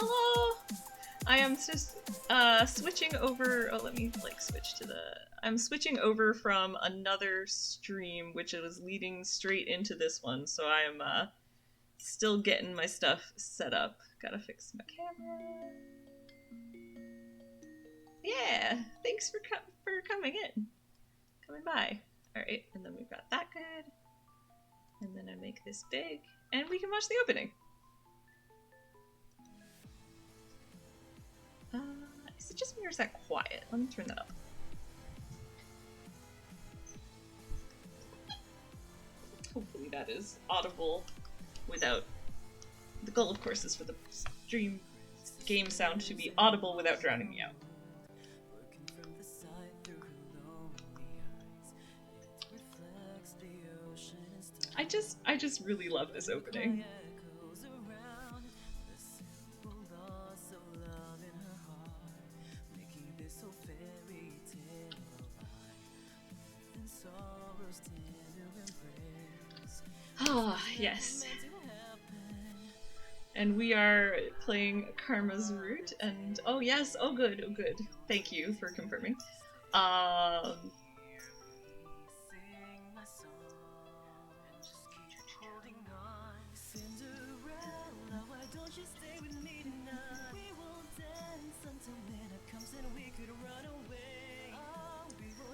Hello! I am just switching over. Oh, let me like switch to the. I'm switching over from another stream, which is leading straight into this one. So I am still getting my stuff set up. Gotta fix my camera. Yeah, thanks for coming by. All right, and then we've got that good, and then I make this big, and we can watch the opening. Is it just me or is that quiet? Let me turn that up. Hopefully that is audible without... The goal, of course, is for the stream game sound to be audible without drowning me out. I just really love this opening. Ah, yes. And we are playing Karma's Root, and oh yes, oh good, oh good. Thank you for confirming.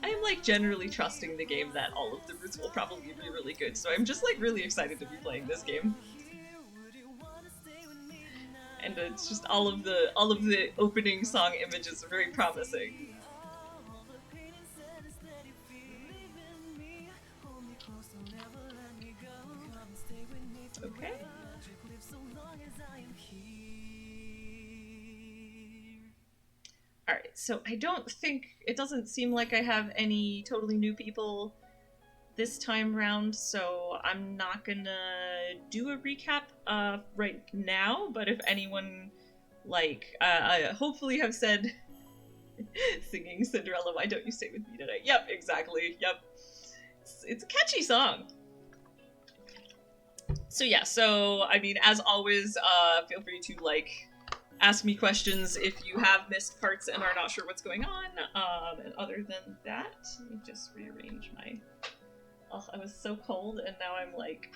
I'm like generally trusting the game that all of the roots will probably be really good, so I'm just like really excited to be playing this game. And it's just all of the opening song images are very promising. Okay. Alright, so I don't think, it doesn't seem like I have any totally new people this time round, so I'm not gonna do a recap right now, but if anyone, like, I hopefully have said singing Cinderella, why don't you stay with me tonight? Yep, exactly, yep. It's a catchy song. So yeah, so, I mean, as always, feel free to, like, ask me questions if you have missed parts and are not sure what's going on. And other than that, let me just rearrange my... Oh, I was so cold, and now I'm like...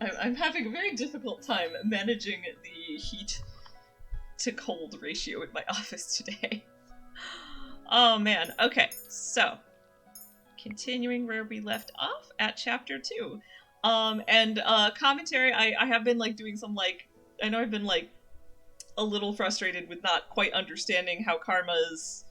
I'm having a very difficult time managing the heat to cold ratio in my office today. Oh man, okay, so... Continuing where we left off at chapter 2. Commentary, I have been, like, doing some, like... I know I've been, like, a little frustrated with not quite understanding how Karma's,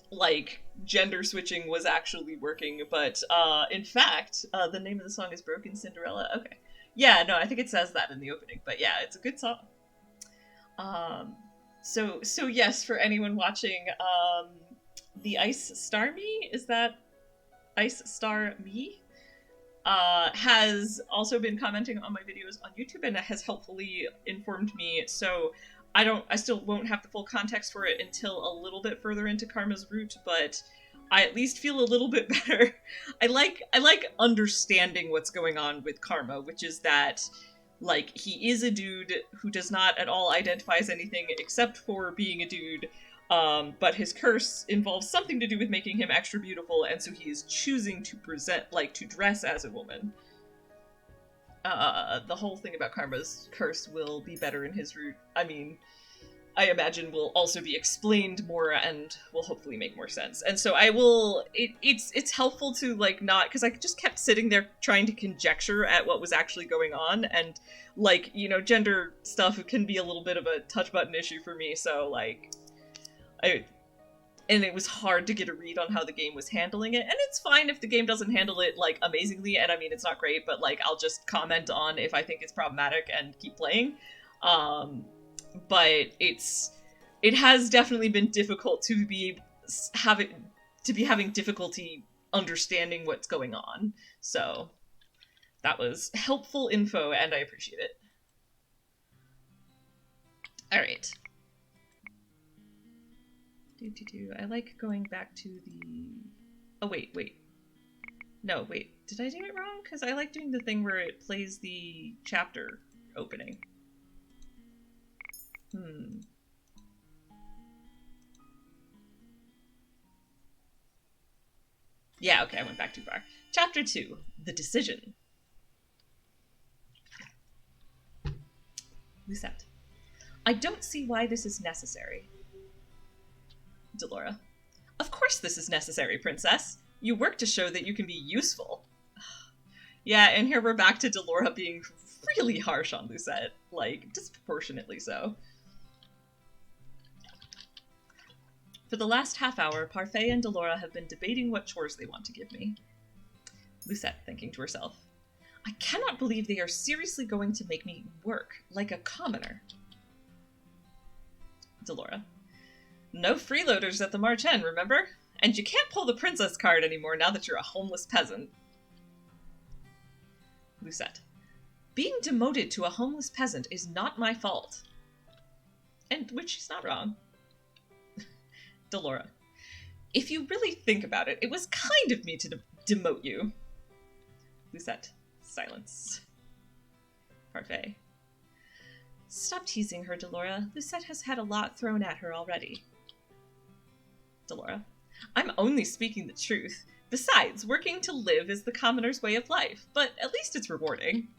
like, gender switching was actually working, but, in fact, the name of the song is Broken Cinderella. Okay. Yeah, no, I think it says that in the opening, but yeah, it's a good song. So yes, for anyone watching, the Ice Star Me, is that Ice Star Me? Has also been commenting on my videos on YouTube and has helpfully informed me, so I still won't have the full context for it until a little bit further into Karma's Root, but I at least feel a little bit better. I like understanding what's going on with Karma, which is that, like, he is a dude who does not at all identify as anything except for being a dude, but his curse involves something to do with making him extra beautiful, and so he is choosing to to dress as a woman. The whole thing about Karma's curse will be better in his root. I mean, I imagine will also be explained more and will hopefully make more sense. And so I will, it's helpful to, like, not, because I just kept sitting there trying to conjecture at what was actually going on, and, like, you know, gender stuff can be a little bit of a touch button issue for me, so, like, and it was hard to get a read on how the game was handling it, and it's fine if the game doesn't handle it, like, amazingly, and I mean, it's not great, but, like, I'll just comment on if I think it's problematic and keep playing. But it has definitely been difficult to be having difficulty understanding what's going on, so that was helpful info, and I appreciate it. Alright. I like going back to the... Oh, wait. No, wait. Did I do it wrong? Because I like doing the thing where it plays the chapter opening. Yeah, okay, I went back too far. Chapter 2, The Decision. Lucette. I don't see why this is necessary. Delora. Of course this is necessary, Princess. You work to show that you can be useful. Yeah, and here we're back to Delora being really harsh on Lucette. Like, disproportionately so. For the last half hour, Parfait and Delora have been debating what chores they want to give me. Lucette, thinking to herself. I cannot believe they are seriously going to make me work like a commoner. Delora. No freeloaders at the March End, remember? And you can't pull the princess card anymore now that you're a homeless peasant. Lucette. Being demoted to a homeless peasant is not my fault. And which she's not wrong. Delora. If you really think about it, it was kind of me to demote you. Lucette. Silence. Parfait. Stop teasing her, Delora. Lucette has had a lot thrown at her already. Delora. I'm only speaking the truth. Besides, working to live is the commoner's way of life, but at least it's rewarding.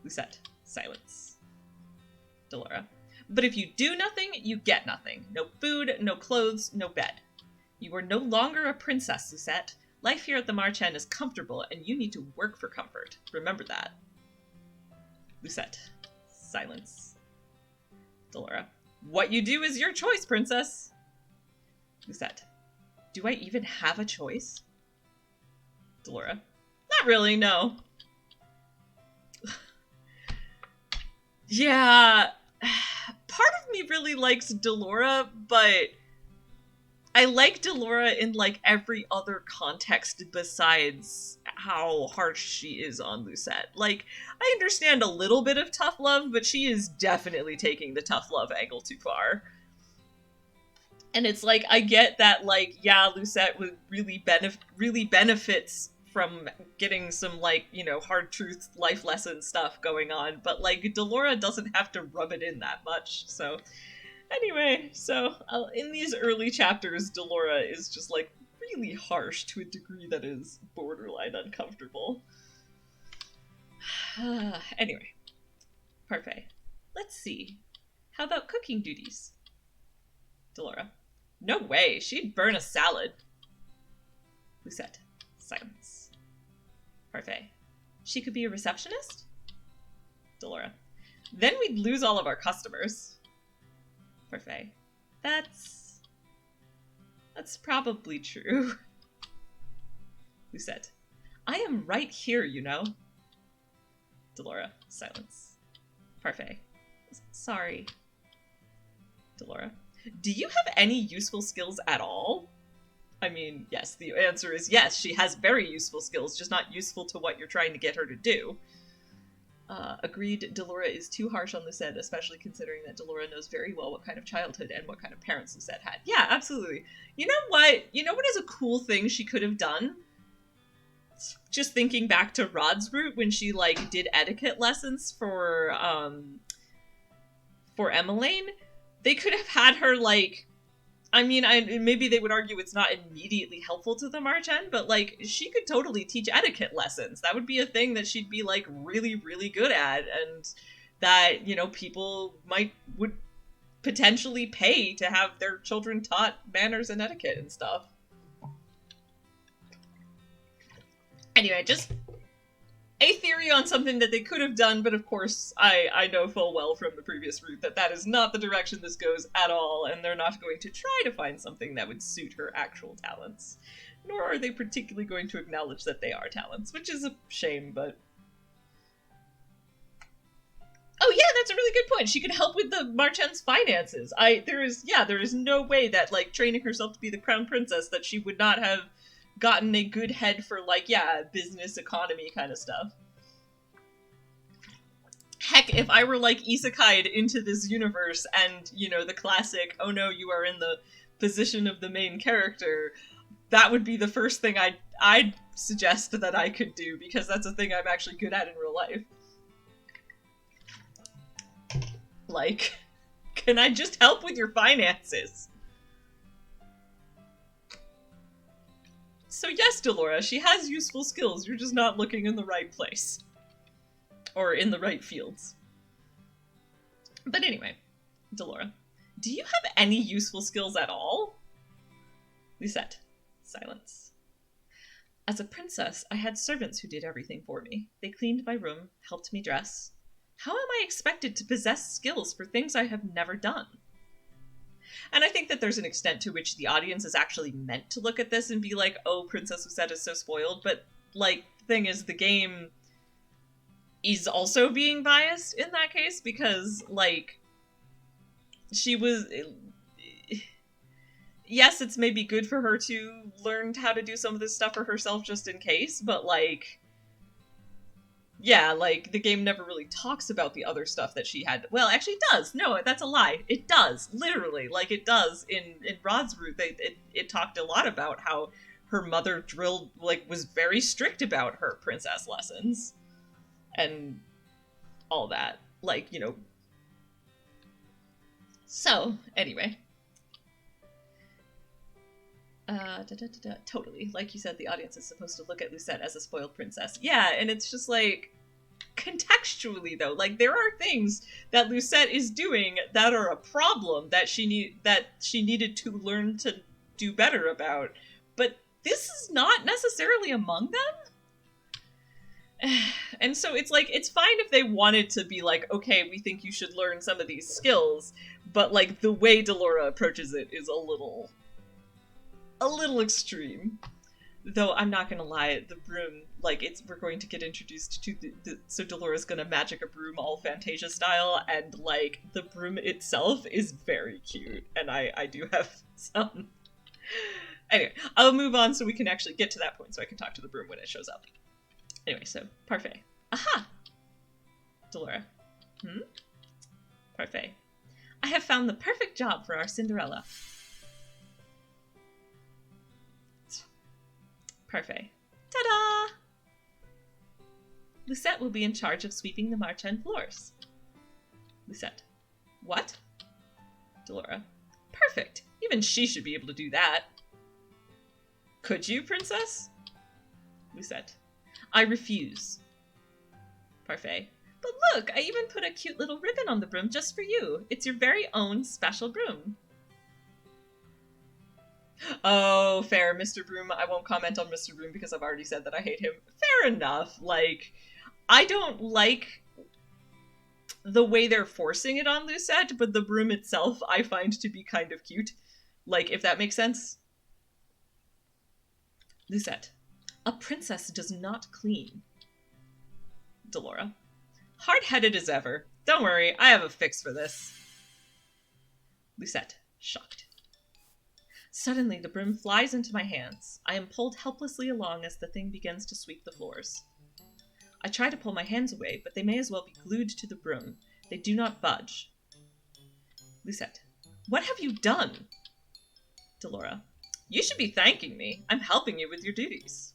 Lucette. Silence. Delora. But if you do nothing, you get nothing. No food, no clothes, no bed. You are no longer a princess, Lucette. Life here at the March End is comfortable, and you need to work for comfort. Remember that. Lucette. Silence. Delora. What you do is your choice, princess. Lucette. Do I even have a choice? Delora. Not really, no. Yeah. Part of me really likes Delora, but I like Delora in, like, every other context besides how harsh she is on Lucette. Like, I understand a little bit of tough love, but she is definitely taking the tough love angle too far. And it's like, I get that, like, yeah, Lucette would really benefits from getting some, like, you know, hard truth life lesson stuff going on, but, like, Delora doesn't have to rub it in that much, so... Anyway, so in these early chapters, Delora is just, like, really harsh to a degree that is borderline uncomfortable. Anyway. Parfait. Let's see. How about cooking duties? Delora. No way, she'd burn a salad. Lucette. Silence. Parfait. She could be a receptionist? Delora. Then we'd lose all of our customers. Parfait. That's probably true. Lucette. I am right here, you know. Delora. Silence. Parfait. Sorry. Delora. Do you have any useful skills at all? I mean, yes, the answer is yes, she has very useful skills, just not useful to what you're trying to get her to do. Agreed, Delora is too harsh on Lucette, especially considering that Delora knows very well what kind of childhood and what kind of parents Lucette had. Yeah, absolutely. You know what? You know what is a cool thing she could have done? Just thinking back to Rod's route when she, like, did etiquette lessons for Emmeline, they could have had her, like... I mean, maybe they would argue it's not immediately helpful to the March End, but, like, she could totally teach etiquette lessons. That would be a thing that she'd be, like, really, really good at, and that, you know, people would potentially pay to have their children taught manners and etiquette and stuff. Anyway, just a theory on something that they could have done, but of course, I know full well from the previous route that is not the direction this goes at all, and they're not going to try to find something that would suit her actual talents. Nor are they particularly going to acknowledge that they are talents, which is a shame, but... Oh yeah, that's a really good point. She could help with the March End's finances. There is no way that, like, training herself to be the crown princess that she would not have gotten a good head for, like, yeah, business, economy kind of stuff. Heck, if I were, like, isekai'd into this universe and, you know, the classic, oh no, you are in the position of the main character, that would be the first thing I'd suggest that I could do, because that's a thing I'm actually good at in real life. Like, Can I just help with your finances? So yes, Delora, she has useful skills. You're just not looking in the right place. Or in the right fields. But anyway, Delora, do you have any useful skills at all? Lucette. Silence. As a princess, I had servants who did everything for me. They cleaned my room, helped me dress. How am I expected to possess skills for things I have never done? And I think that there's an extent to which the audience is actually meant to look at this and be like, oh, Princess Lucette is so spoiled. But, like, the thing is, the game is also being biased in that case because, like, she was... Yes, it's maybe good for her to learn how to do some of this stuff for herself just in case, but, like... Yeah, like, the game never really talks about the other stuff that she had. Well, actually it does. No, that's a lie. It does. Literally. Like, it does. In Rod's Root, it talked a lot about how her mother was very strict about her princess lessons. And all that. Like, you know. So, anyway. Totally. Like you said, the audience is supposed to look at Lucette as a spoiled princess. Yeah, and it's just like, contextually though, like there are things that Lucette is doing that are a problem that she needed to learn to do better about. But this is not necessarily among them. And so it's like, it's fine if they wanted to be like, okay, we think you should learn some of these skills, but like the way Delora approaches it is a little extreme. Though I'm not gonna lie, the broom, like, we're going to get introduced to so Delora's gonna magic a broom all Fantasia style, and like the broom itself is very cute, and I do have some. Anyway, I'll move on so we can actually get to that point, so I can talk to the broom when it shows up. Anyway, so Parfait. Aha! Delora. Parfait. I have found the perfect job for our Cinderella. Parfait. Ta-da! Lucette will be in charge of sweeping the Marchand floors. Lucette. What? Delora. Perfect. Even she should be able to do that. Could you, princess? Lucette. I refuse. Parfait. But look, I even put a cute little ribbon on the broom just for you. It's your very own special broom. Oh, fair, Mr. Broom. I won't comment on Mr. Broom because I've already said that I hate him. Fair enough. Like, I don't like the way they're forcing it on Lucette, but the broom itself I find to be kind of cute. Like, if that makes sense. Lucette. A princess does not clean. Delora. Hard-headed as ever. Don't worry, I have a fix for this. Lucette. Shocked. Suddenly, the broom flies into my hands. I am pulled helplessly along as the thing begins to sweep the floors. I try to pull my hands away, but they may as well be glued to the broom. They do not budge. Lucette. What have you done? Delora. You should be thanking me. I'm helping you with your duties.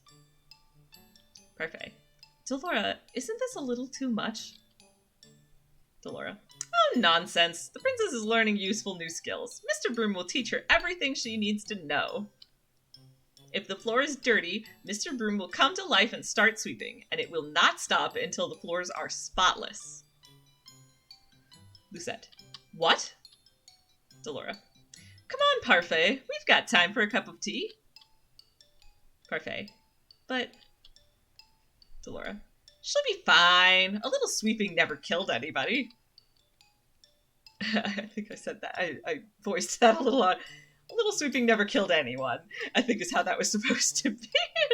Parfait. Delora, isn't this a little too much? Delora. Oh, nonsense. The princess is learning useful new skills. Mr. Broom will teach her everything she needs to know. If the floor is dirty, Mr. Broom will come to life and start sweeping, and it will not stop until the floors are spotless. Lucette. What? Delora. Come on, Parfait. We've got time for a cup of tea. Parfait. But... Delora. She'll be fine. A little sweeping never killed anybody. I think I said that. I voiced that a little odd. A little sweeping never killed anyone, I think is how that was supposed to be.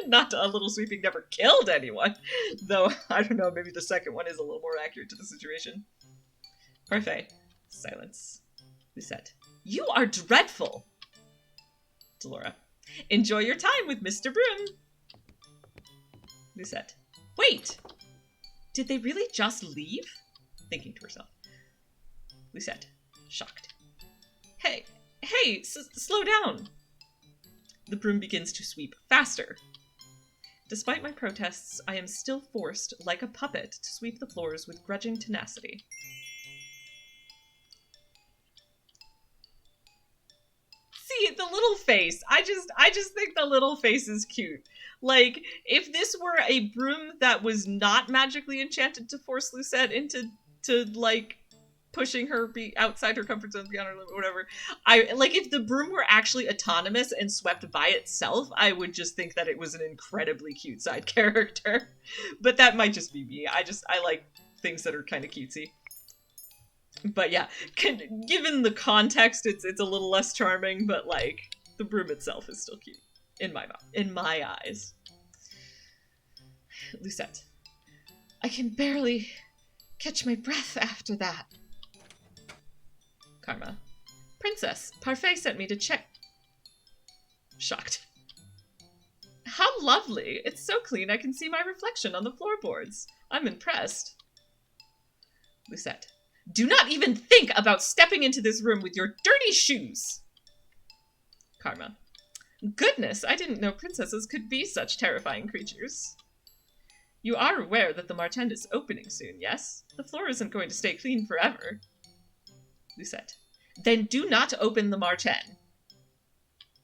Not a little sweeping never killed anyone. Though, I don't know, maybe the second one is a little more accurate to the situation. Parfait. Silence. Lucette. You are dreadful! Delora. Enjoy your time with Mr. Broom. Lucette. Wait! Did they really just leave? Thinking to herself. Lucette. Shocked. Hey, slow down! The broom begins to sweep faster. Despite my protests, I am still forced, like a puppet, to sweep the floors with grudging tenacity. little face. I just think the little face is cute. Like, if this were a broom that was not magically enchanted to force Lucette into like pushing her be outside her comfort zone, beyond her limit, whatever. Like, if the broom were actually autonomous and swept by itself, I would just think that it was an incredibly cute side character. But that might just be me. I like things that are kind of cutesy. But yeah, given the context, it's a little less charming, but like the broom itself is still cute in my eyes. Lucette, I can barely catch my breath after that. Karma, Princess, Parfait sent me to check. Shocked. How lovely! It's so clean I can see my reflection on the floorboards. I'm impressed. Lucette, do not even think about stepping into this room with your dirty shoes! Karma, goodness, I didn't know princesses could be such terrifying creatures. You are aware that the Martend is opening soon, yes? The floor isn't going to stay clean forever. Lucette, then do not open the Martend.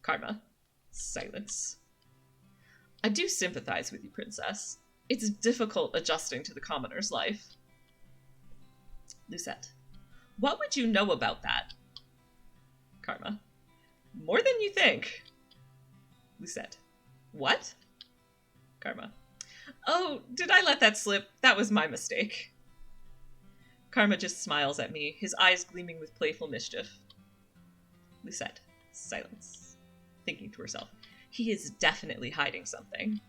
Karma, silence. I do sympathize with you, Princess. It's difficult adjusting to the commoner's life. Lucette, what would you know about that? Karma, more than you think. Lucette, what? Karma, oh, did I let that slip? That was my mistake. Karma just smiles at me, his eyes gleaming with playful mischief. Lucette, silence. Thinking to herself, he is definitely hiding something.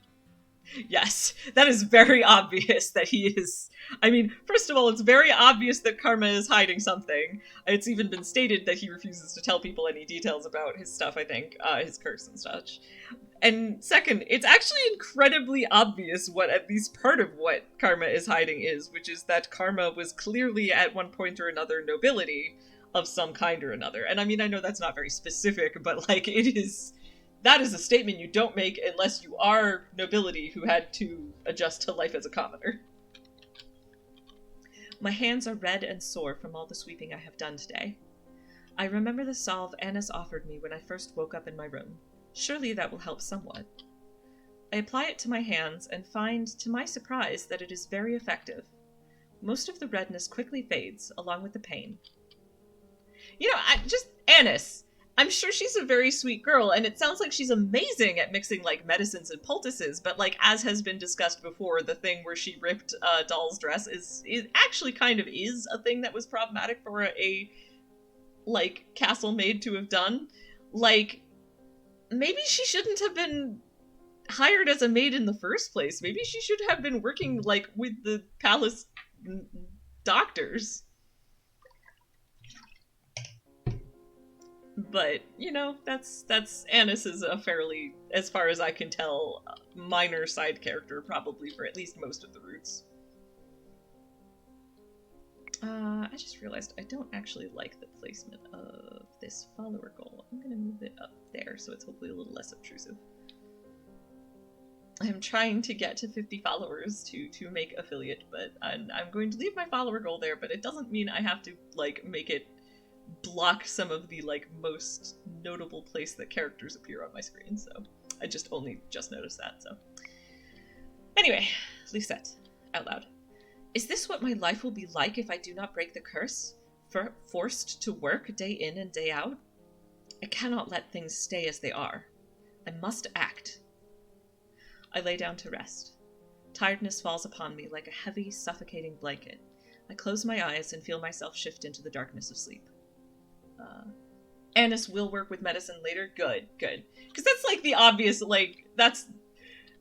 Yes, that is very obvious that he is... I mean, first of all, it's very obvious that Karma is hiding something. It's even been stated that he refuses to tell people any details about his stuff, I think, his curse and such. And second, it's actually incredibly obvious what at least part of what Karma is hiding is, which is that Karma was clearly at one point or another nobility of some kind or another. And I mean, I know that's not very specific, but like that is a statement you don't make unless you are nobility who had to adjust to life as a commoner. My hands are red and sore from all the sweeping I have done today. I remember the salve Annis offered me when I first woke up in my room. Surely that will help somewhat. I apply it to my hands and find, to my surprise, that it is very effective. Most of the redness quickly fades, along with the pain. You know, Annis, I'm sure she's a very sweet girl, and it sounds like she's amazing at mixing, like, medicines and poultices, but, like, as has been discussed before, the thing where she ripped Doll's dress is actually kind of is a thing that was problematic for a like, castle maid to have done. Like, maybe she shouldn't have been hired as a maid in the first place. Maybe she should have been working, like, with the palace doctors. But, you know, that's Annis is a fairly, as far as I can tell, minor side character, probably for at least most of the routes. I just realized I don't actually like the placement of this follower goal. I'm gonna move it up there so it's hopefully a little less obtrusive. I'm trying to get to 50 followers to make affiliate, but I'm going to leave my follower goal there, but it doesn't mean I have to, like, make it block some of the, like, most notable place that characters appear on my screen, so I just noticed that, so. Anyway, Lucette, out loud. Is this what my life will be like if I do not break the curse? Forced to work day in and day out? I cannot let things stay as they are. I must act. I lay down to rest. Tiredness falls upon me like a heavy, suffocating blanket. I close my eyes and feel myself shift into the darkness of sleep. Annis will work with medicine later? Good. Because that's, like, the obvious, like, that's...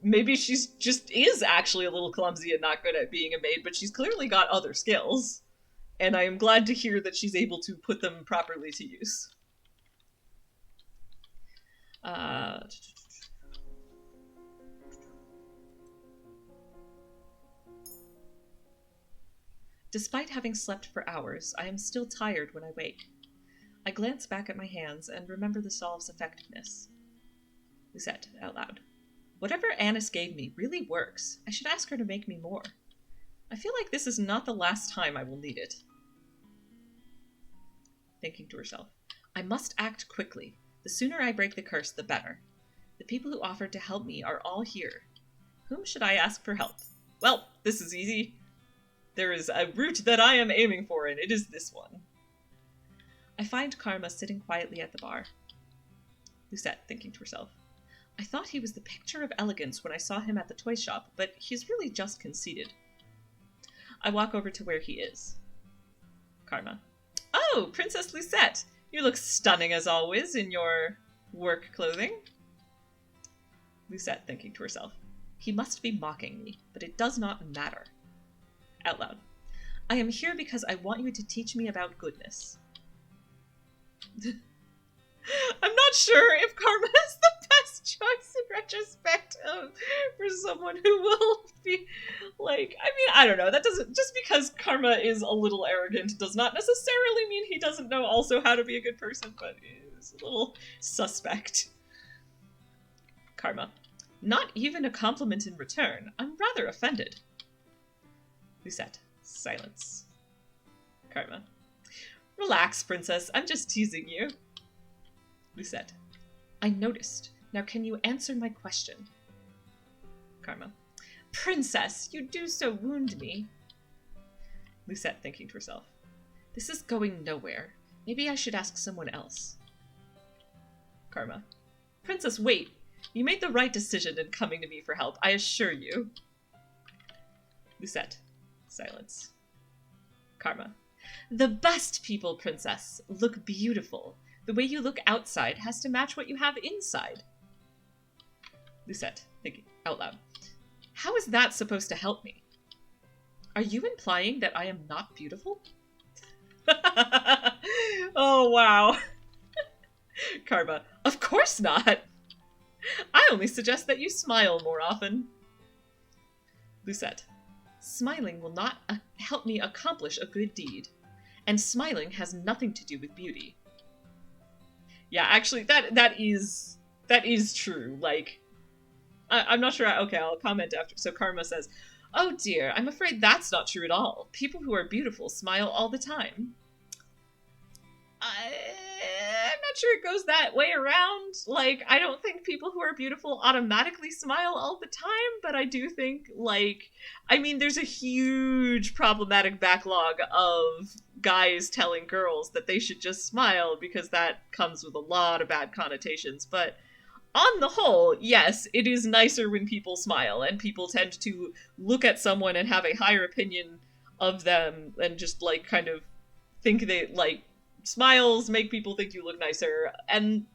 Maybe she's just is actually a little clumsy and not good at being a maid, but she's clearly got other skills. And I am glad to hear that she's able to put them properly to use. Despite having slept for hours, I am still tired when I wake. I glance back at my hands and remember the salve's effectiveness. Lucette, out loud. Whatever Annis gave me really works. I should ask her to make me more. I feel like this is not the last time I will need it. Thinking to herself. I must act quickly. The sooner I break the curse, the better. The people who offered to help me are all here. Whom should I ask for help? Well, this is easy. There is a route that I am aiming for, and it is this one. I find Karma sitting quietly at the bar. Lucette, thinking to herself, I thought he was the picture of elegance when I saw him at the toy shop, but he's really just conceited. I walk over to where he is. Karma. Oh, Princess Lucette! You look stunning as always in your work clothing. Lucette, thinking to herself, he must be mocking me, but it does not matter. Out loud. I am here because I want you to teach me about goodness. I'm not sure if Karma is the best choice in retrospect for someone who will be like, I mean, I don't know. That doesn't, just because Karma is a little arrogant does not necessarily mean he doesn't know also how to be a good person, but is a little suspect. Karma. Not even a compliment in return. I'm rather offended. Lucette. Silence. Karma. Relax, princess. I'm just teasing you. Lucette. I noticed. Now can you answer my question? Karma. Princess, you do so wound me. Lucette, thinking to herself. This is going nowhere. Maybe I should ask someone else. Karma. Princess, wait. You made the right decision in coming to me for help, I assure you. Lucette. Silence. Karma. The best people, princess, look beautiful. The way you look outside has to match what you have inside. Lucette, thinking out loud. How is that supposed to help me? Are you implying that I am not beautiful? Oh, wow. Karma. Of course not. I only suggest that you smile more often. Lucette. Smiling will not help me accomplish a good deed. And smiling has nothing to do with beauty. Yeah, actually, that is true. Like, I'm not sure. Okay, I'll comment after. So Karma says, oh dear, I'm afraid that's not true at all. People who are beautiful smile all the time. I'm not sure it goes that way around. Like, I don't think people who are beautiful automatically smile all the time, but I do think, like, I mean, there's a huge problematic backlog of guys telling girls that they should just smile because that comes with a lot of bad connotations. But on the whole, yes, it is nicer when people smile, and people tend to look at someone and have a higher opinion of them and just, like, kind of think they, like, smiles make people think you look nicer, and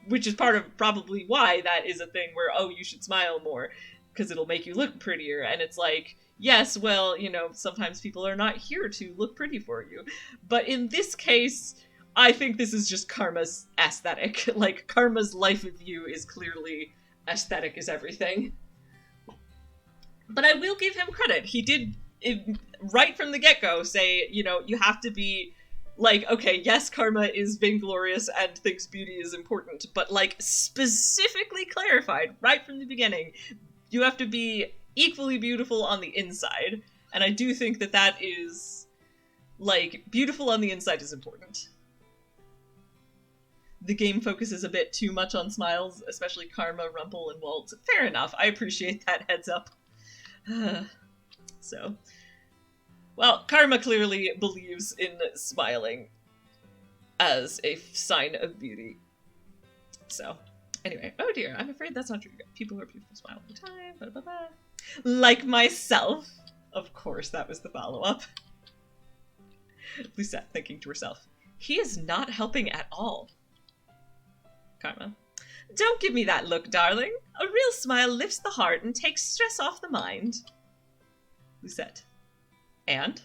which is part of probably why that is a thing where, oh, you should smile more because it'll make you look prettier. And it's like, yes, well, you know, sometimes people are not here to look pretty for you, but in this case, I think this is just Karma's aesthetic. Like, Karma's life of you is clearly aesthetic is everything. But I will give him credit. He did, right from the get-go, say, you know, you have to be like, okay, yes, Karma is vainglorious and thinks beauty is important, but, like, specifically clarified right from the beginning, you have to be equally beautiful on the inside. And I do think that that is, like, beautiful on the inside is important. The game focuses a bit too much on smiles, especially Karma, Rumple, and Walt. Fair enough, I appreciate that heads up. So... well, Karma clearly believes in smiling as a sign of beauty. So, anyway. Oh dear, I'm afraid that's not true. People who are beautiful smile all the time. Blah, blah, blah. Like myself. Of course, that was the follow-up. Lucette, thinking to herself, he is not helping at all. Karma. Don't give me that look, darling. A real smile lifts the heart and takes stress off the mind. Lucette. And?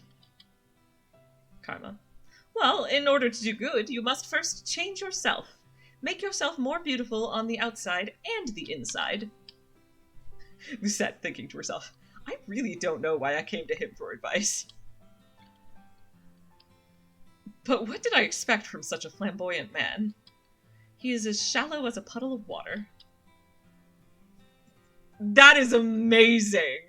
Karma. Well, in order to do good, you must first change yourself. Make yourself more beautiful on the outside and the inside. Lucette, thinking to herself, I really don't know why I came to him for advice. But what did I expect from such a flamboyant man? He is as shallow as a puddle of water. That is amazing!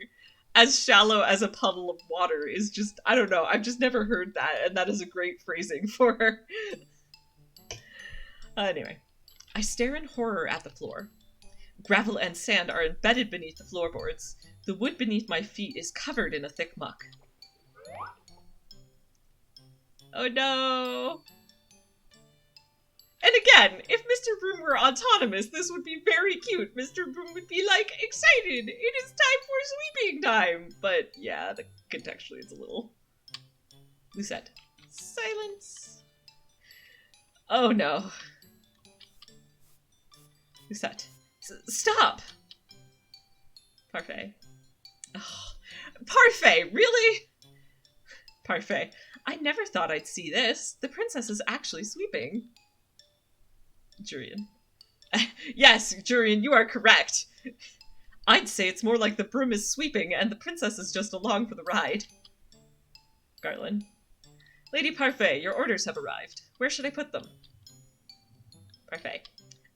As shallow as a puddle of water is just, I don't know, I've just never heard that, and that is a great phrasing for her. Anyway, I stare in horror at the floor. Gravel and sand are embedded beneath the floorboards. The wood beneath my feet is covered in a thick muck. Oh no! And again, if Mr. Broom were autonomous, this would be very cute. Mr. Broom would be like, excited! It is time for sweeping time! But yeah, contextually it's a little... Lucette. Silence. Oh no. Lucette. Stop! Parfait. Oh, Parfait, really? Parfait. I never thought I'd see this. The princess is actually sweeping. Jurian. Yes, Jurian, you are correct. I'd say it's more like the broom is sweeping and the princess is just along for the ride. Garland. Lady Parfait, your orders have arrived. Where should I put them? Parfait.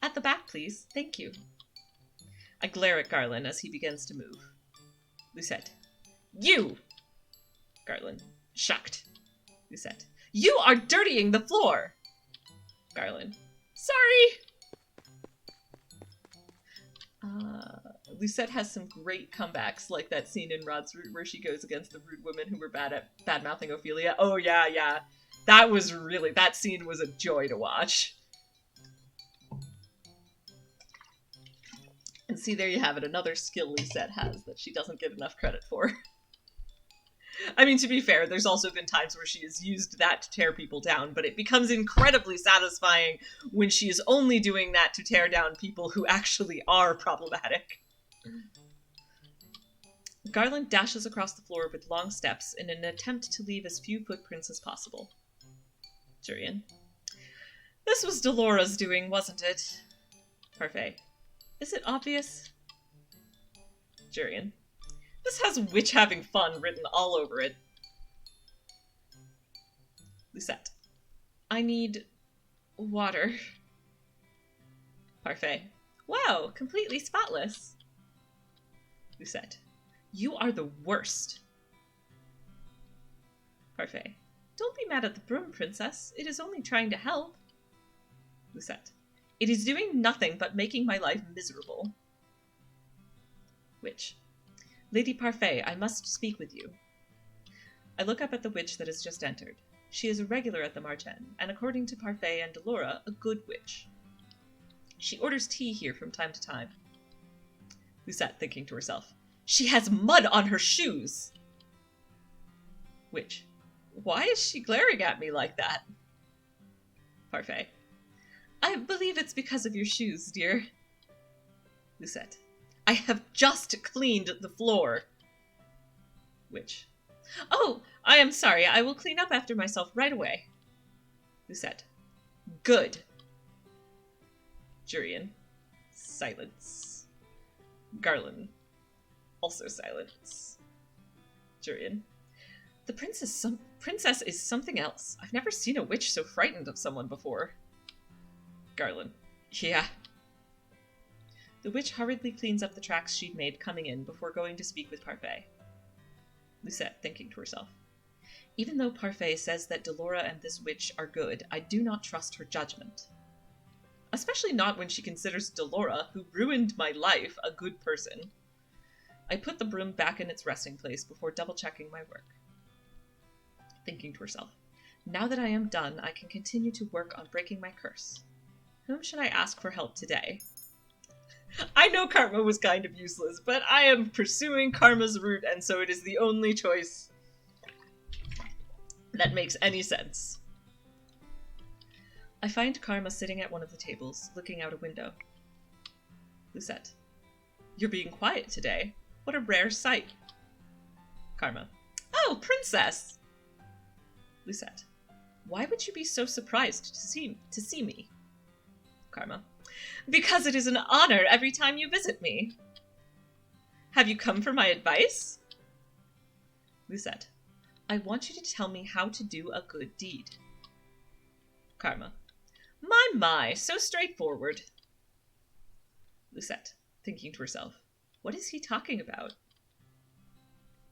At the back, please. Thank you. I glare at Garland as he begins to move. Lucette. You! Garland. Shocked. Lucette. You are dirtying the floor! Garland. Sorry! Lucette has some great comebacks, like that scene in Rod's Root where she goes against the rude women who were bad at bad-mouthing Ophelia. Oh yeah, yeah. That scene was a joy to watch. And see, there you have it, another skill Lucette has that she doesn't get enough credit for. I mean, to be fair, there's also been times where she has used that to tear people down, but it becomes incredibly satisfying when she is only doing that to tear down people who actually are problematic. Garland dashes across the floor with long steps in an attempt to leave as few footprints as possible. Jurian. This was Delora's doing, wasn't it? Parfait. Is it obvious? Jurian. This has witch having fun written all over it. Lucette. I need water. Parfait. Wow, completely spotless. Lucette. You are the worst. Parfait. Don't be mad at the broom, princess. It is only trying to help. Lucette. It is doing nothing but making my life miserable. Witch. Lady Parfait, I must speak with you. I look up at the witch that has just entered. She is a regular at the Martin, and according to Parfait and Delora, a good witch. She orders tea here from time to time. Lucette, thinking to herself, she has mud on her shoes! Witch. Why is she glaring at me like that? Parfait. I believe it's because of your shoes, dear. Lucette. I have just cleaned the floor. Witch. Oh, I am sorry. I will clean up after myself right away. Lucette. Good. Jurian. Silence. Garland. Also silence. Jurian. The princess is something else. I've never seen a witch so frightened of someone before. Garland. Yeah. The witch hurriedly cleans up the tracks she'd made coming in before going to speak with Parfait. Lucette, thinking to herself. Even though Parfait says that Delora and this witch are good, I do not trust her judgment. Especially not when she considers Delora, who ruined my life, a good person. I put the broom back in its resting place before double-checking my work. Thinking to herself. Now that I am done, I can continue to work on breaking my curse. Whom should I ask for help today? I know Karma was kind of useless, but I am pursuing Karma's route, and so it is the only choice that makes any sense. I find Karma sitting at one of the tables, looking out a window. Lucette. You're being quiet today. What a rare sight. Karma. Oh, princess! Lucette. Why would you be so surprised to see me? Karma. Because it is an honor every time you visit me. Have you come for my advice? Lucette. I want you to tell me how to do a good deed. Karma. My, so straightforward. Lucette, thinking to herself. What is he talking about?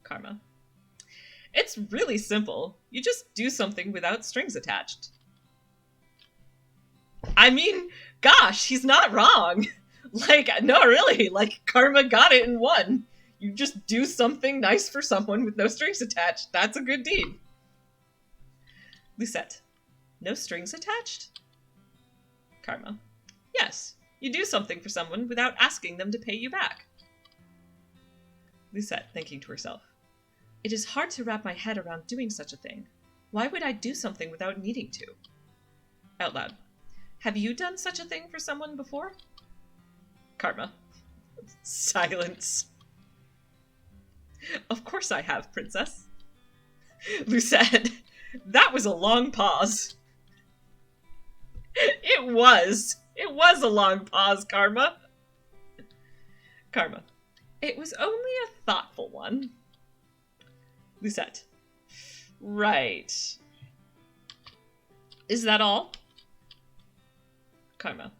Karma. It's really simple. You just do something without strings attached. I mean, gosh, he's not wrong. Like, no, really, like, karma got it and won. You just do something nice for someone with no strings attached. That's a good deed. Lucette. No strings attached? Karma. Yes, you do something for someone without asking them to pay you back. Lucette, thinking to herself. It is hard to wrap my head around doing such a thing. Why would I do something without needing to? Out loud. Have you done such a thing for someone before? Karma. Silence. Of course I have, princess. Lucette. That was a long pause. It was. It was a long pause, Karma. Karma. It was only a thoughtful one. Lucette. Right. Is that all? Karma.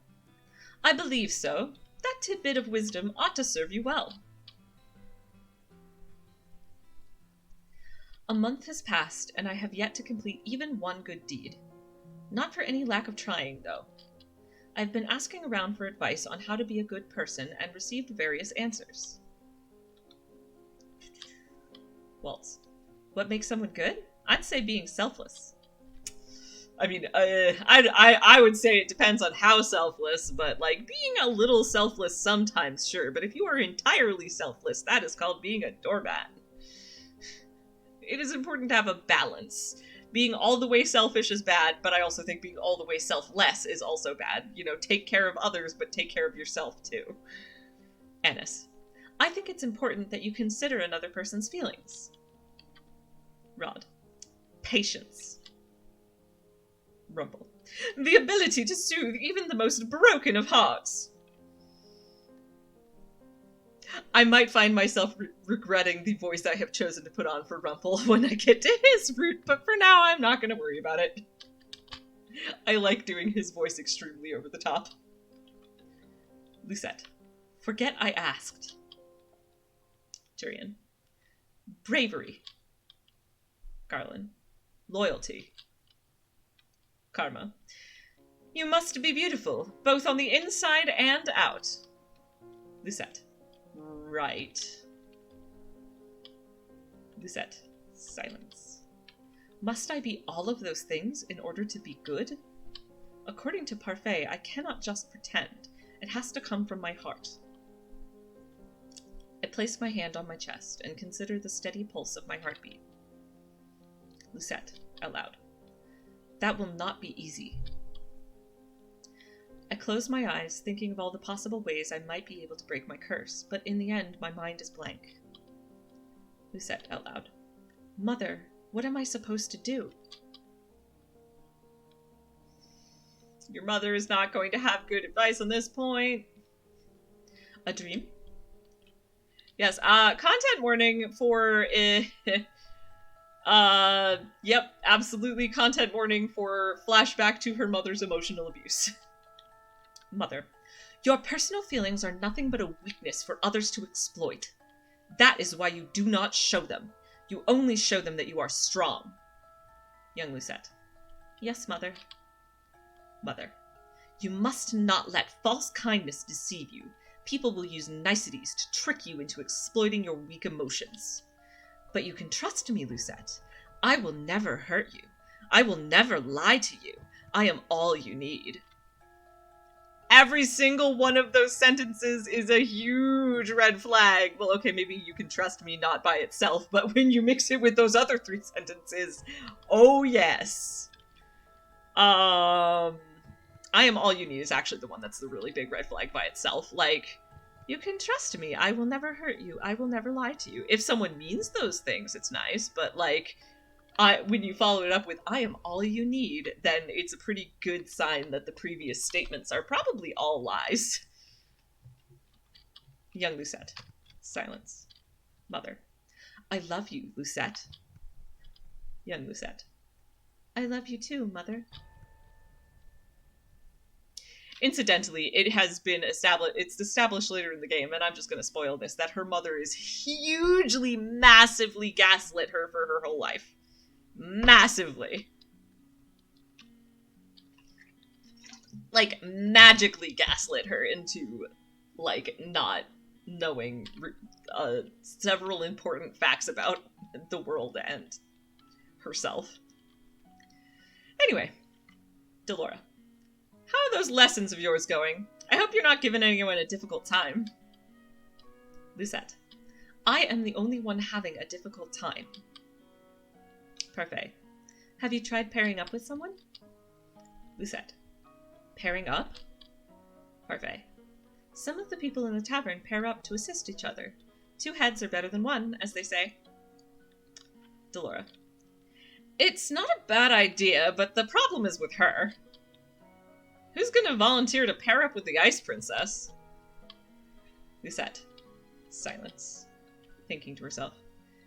I believe so. That tidbit of wisdom ought to serve you well. A month has passed, and I have yet to complete even one good deed. Not for any lack of trying, though. I've been asking around for advice on how to be a good person and received various answers. Waltz. What makes someone good? I'd say being selfless. I mean, I would say it depends on how selfless, but, like, being a little selfless sometimes, sure. But if you are entirely selfless, that is called being a doormat. It is important to have a balance. Being all the way selfish is bad, but I also think being all the way selfless is also bad. You know, take care of others, but take care of yourself, too. Ennis. I think it's important that you consider another person's feelings. Rod. Patience. Rumble. The ability to soothe even the most broken of hearts. I might find myself regretting the voice I have chosen to put on for Rumple when I get to his route, but for now I'm not going to worry about it. I like doing his voice extremely over the top. Lucette. Forget I asked. Tyrion. Bravery. Garland. Loyalty. Karma. You must be beautiful, both on the inside and out. Lucette. Right. Lucette. Silence. Must I be all of those things in order to be good? According to Parfait, I cannot just pretend. It has to come from my heart. I place my hand on my chest and consider the steady pulse of my heartbeat. Lucette, out loud. That will not be easy. I close my eyes, thinking of all the possible ways I might be able to break my curse, but in the end, my mind is blank. Lucette, out loud. Mother, what am I supposed to do? Your mother is not going to have good advice on this point. A dream? Yes, content warning for, yep, absolutely content warning for flashback to her mother's emotional abuse. Mother, your personal feelings are nothing but a weakness for others to exploit. That is why you do not show them. You only show them that you are strong. Young Lucette. Yes, Mother. Mother, you must not let false kindness deceive you. People will use niceties to trick you into exploiting your weak emotions. But you can trust me, Lucette. I will never hurt you. I will never lie to you. I am all you need. Every single one of those sentences is a huge red flag. Well, okay, maybe you can trust me not by itself, but when you mix it with those other 3 sentences, oh yes. I am all you need is actually the one that's the really big red flag by itself. Like, you can trust me. I will never hurt you. I will never lie to you. If someone means those things, it's nice, but like, when you follow it up with, I am all you need, then it's a pretty good sign that the previous statements are probably all lies. Young Lucette. Silence. Mother. I love you, Lucette. Young Lucette. I love you too, Mother. Incidentally, it has been established, it's established later in the game, and I'm just going to spoil this, that her mother is hugely, massively gaslit her for her whole life. Massively. like, magically gaslit her into, like, not knowing several important facts about the world and herself. Anyway, Delora, how are those lessons of yours going? I hope you're not giving anyone a difficult time. Lucette, I am the only one having a difficult time. Parfait, have you tried pairing up with someone? Lucette, pairing up? Parfait, some of the people in the tavern pair up to assist each other. 2 heads are better than 1, as they say. Delora, it's not a bad idea, but the problem is with her. Who's gonna volunteer to pair up with the Ice Princess? Lucette, silence, thinking to herself.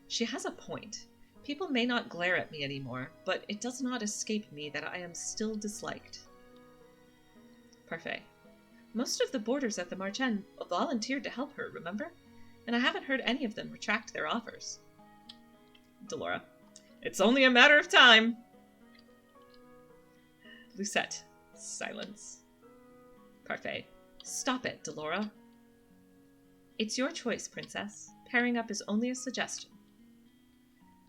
She has a point. People may not glare at me anymore, but it does not escape me that I am still disliked. Parfait, most of the boarders at the Marchen volunteered to help her, remember? And I haven't heard any of them retract their offers. Delora, it's only a matter of time. Lucette, silence. Parfait, stop it, Delora. It's your choice, Princess. Pairing up is only a suggestion.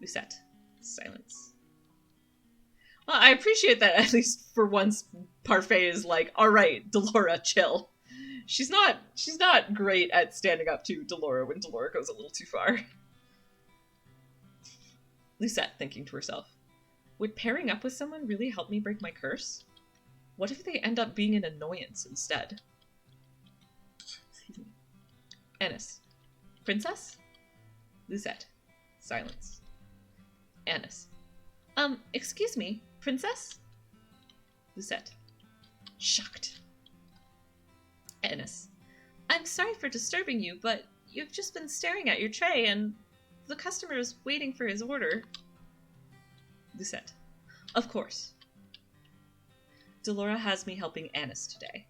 Lucette, silence. Well, I appreciate that at least for once Parfait is like, alright, Delora, chill. She's not great at standing up to Delora when Delora goes a little too far. Lucette, thinking to herself, would pairing up with someone really help me break my curse? What if they end up being an annoyance instead? Excuse me. Ennis, Princess? Lucette, silence. Ennis, excuse me, Princess? Lucette, shocked. Ennis, I'm sorry for disturbing you, but you've just been staring at your tray and the customer is waiting for his order. Lucette, of course. Delora has me helping Annis today.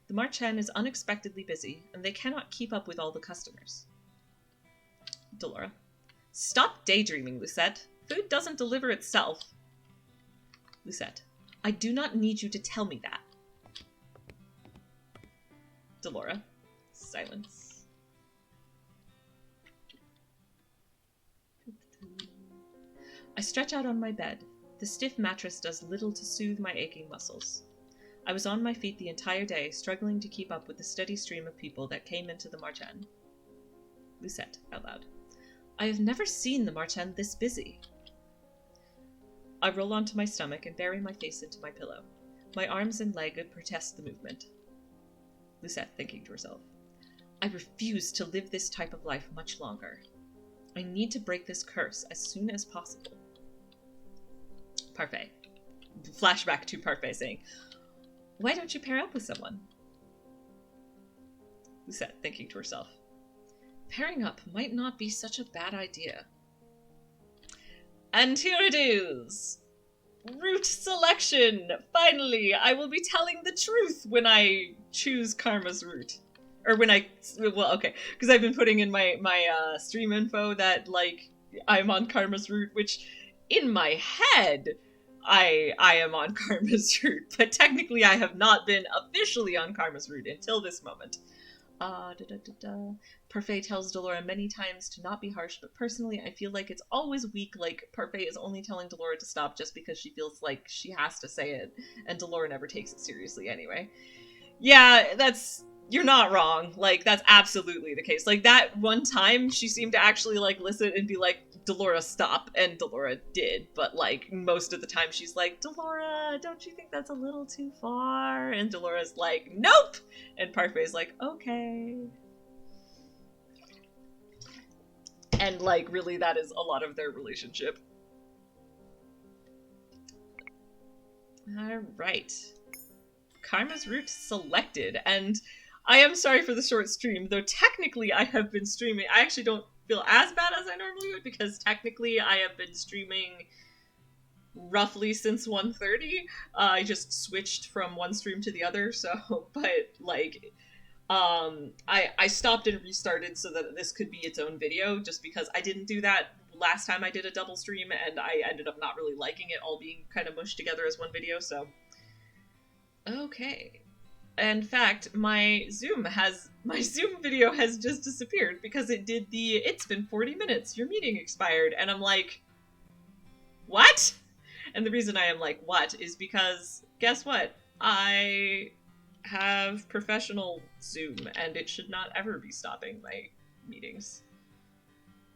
The Marchen is unexpectedly busy, and they cannot keep up with all the customers. Delora, stop daydreaming, Lucette. Food doesn't deliver itself. Lucette, I do not need you to tell me that. Delora, silence. I stretch out on my bed. The stiff mattress does little to soothe my aching muscles. I was on my feet the entire day, struggling to keep up with the steady stream of people that came into the Marchen. Lucette, out loud. I have never seen the Marchen this busy. I roll onto my stomach and bury my face into my pillow. My arms and leg protest the movement. Lucette, thinking to herself. I refuse to live this type of life much longer. I need to break this curse as soon as possible. Parfait. Flashback to Parfait saying, why don't you pair up with someone? Lucette, thinking to herself. Pairing up might not be such a bad idea. And here it is! Route selection! Finally, I will be telling the truth when I choose Karma's route. Or when I... Well, okay. Because I've been putting in my stream info that, like, I'm on Karma's route, which, in my head, I am on Karma's route. But technically, I have not been officially on Karma's route until this moment. Parfait tells Delora many times to not be harsh, but personally I feel like it's always weak, like Parfait is only telling Delora to stop just because she feels like she has to say it, and Delora never takes it seriously anyway. Yeah, you're not wrong. Like, that's absolutely the case. Like, that one time, she seemed to actually, like, listen and be like, Delora, stop, and Delora did, but, like, most of the time she's like, Delora, don't you think that's a little too far? And Delora's like, nope! And Parfait's like, okay. And, like, really, that is a lot of their relationship. Alright. Karma's route selected, and I am sorry for the short stream, though technically I have been streaming. I actually don't feel as bad as I normally would, because technically I have been streaming roughly since 1:30. I just switched from one stream to the other, so, but, like, I stopped and restarted so that this could be its own video, just because I didn't do that last time I did a double stream, and I ended up not really liking it all being kind of mushed together as one video, so... Okay. In fact, my Zoom video has just disappeared because it did it's been 40 minutes, your meeting expired, and I'm like, what? And the reason I am like, what, is because, guess what? I have professional Zoom, and it should not ever be stopping my meetings.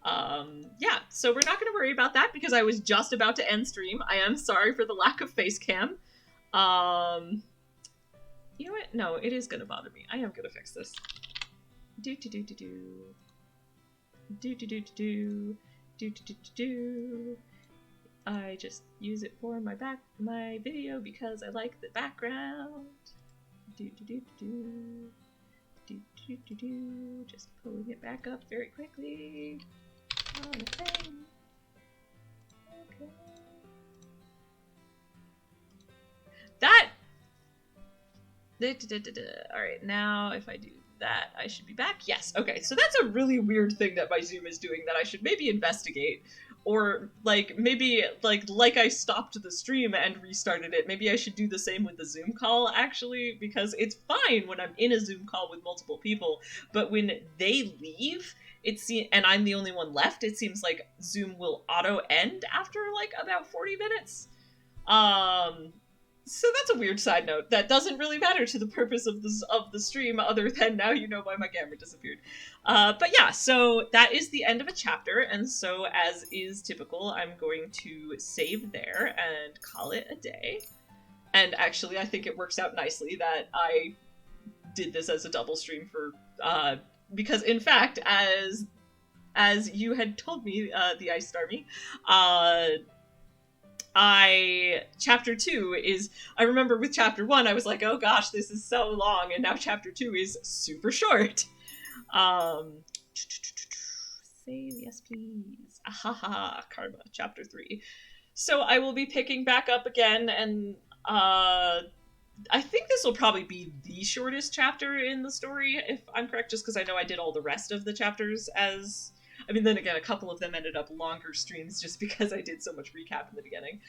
Yeah, so we're not going to worry about that because I was just about to end stream. I am sorry for the lack of face cam. You know what? No, it is going to bother me. I am going to fix this. Do do do do do. Do do do do do. Do do do do do. I just use it for my video because I like the background. Do do do do do do do do. Just pulling it back up very quickly. On a thing. Okay. That. Alright, now if I do that, I should be back. Yes, okay, so that's a really weird thing that my Zoom is doing that I should maybe investigate. Or, like, maybe, like I stopped the stream and restarted it. Maybe I should do the same with the Zoom call, actually, because it's fine when I'm in a Zoom call with multiple people, but when they leave, and I'm the only one left, it seems like Zoom will auto-end after, like, about 40 minutes. So that's a weird side note that doesn't really matter to the purpose of the stream, other than now you know why my camera disappeared. But yeah, so that is the end of a chapter, and so as is typical, I'm going to save there and call it a day. And actually, I think it works out nicely that I did this as a double stream for because in fact, as you had told me, the Ice Army, chapter 2 is, I remember with chapter 1 I was like, oh gosh, this is so long, and now chapter 2 is super short. Save, yes please. Ahaha, Karma, chapter 3. So I will be picking back up again, and I think this will probably be the shortest chapter in the story, if I'm correct, just because I know I did all the rest of the chapters as... I mean, then again, a couple of them ended up longer streams just because I did so much recap in the beginning.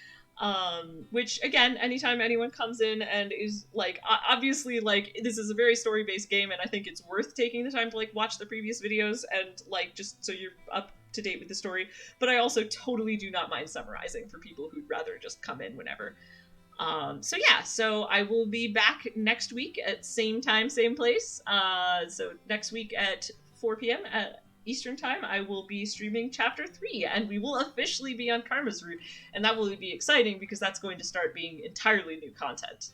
Which, again, anytime anyone comes in and is, like, obviously, like, this is a very story-based game, and I think it's worth taking the time to, like, watch the previous videos and, like, just so you're up to date with the story. But I also totally do not mind summarizing for people who'd rather just come in whenever. So yeah, so I will be back next week at same time, same place. So next week at 4 p.m. at Eastern Time, I will be streaming Chapter 3, and we will officially be on Karma's route, and that will be exciting because that's going to start being entirely new content.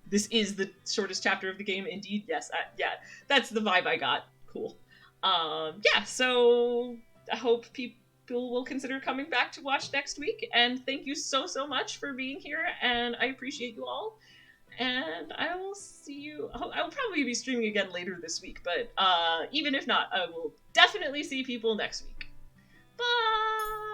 This is the shortest chapter of the game, indeed. Yes, yeah, that's the vibe I got. Cool. Yeah, so I hope people will consider coming back to watch next week, and thank you so much for being here, and I appreciate you all. And I will see you... I will probably be streaming again later this week, but even if not, I will definitely see people next week. Bye!